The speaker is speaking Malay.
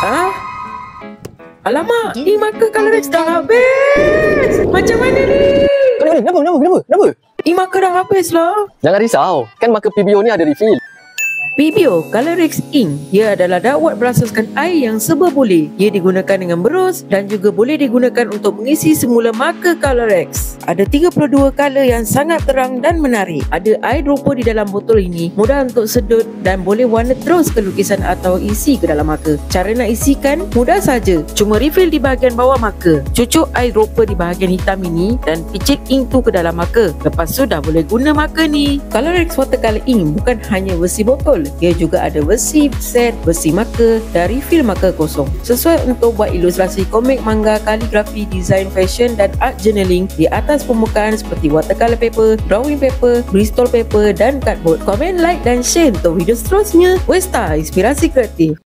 Ah, alamak, ni marker Colorex dah habis. Macam mana ni? Kenapa? Ni marker dah habis lah. Jangan risau, kan marker PBO ni ada refill. PBO Colorex Ink. Ia adalah dakwat berasaskan air yang serba boleh. Ia digunakan dengan berus dan juga boleh digunakan untuk mengisi semula marker Colorex. Ada 32 color yang sangat terang dan menarik. Ada air dropper di dalam botol ini, mudah untuk sedut dan boleh warna terus ke lukisan atau isi ke dalam marker. Cara nak isikan mudah saja. Cuma refill di bahagian bawah marker. Cucuk air dropper di bahagian hitam ini dan picit ink tu ke dalam marker. Lepas tu dah boleh guna marker ni. Colorex Watercolor Ink bukan hanya versi botol. Ia juga ada versi set, versi marker dan refill marker kosong. Sesuai untuk buat ilustrasi komik, manga, kaligrafi, design fashion dan art journaling di atas permukaan seperti watercolor paper, drawing paper, Bristol paper dan cardboard. Komen, like dan share untuk video seterusnya. Westa, inspirasi kreatif.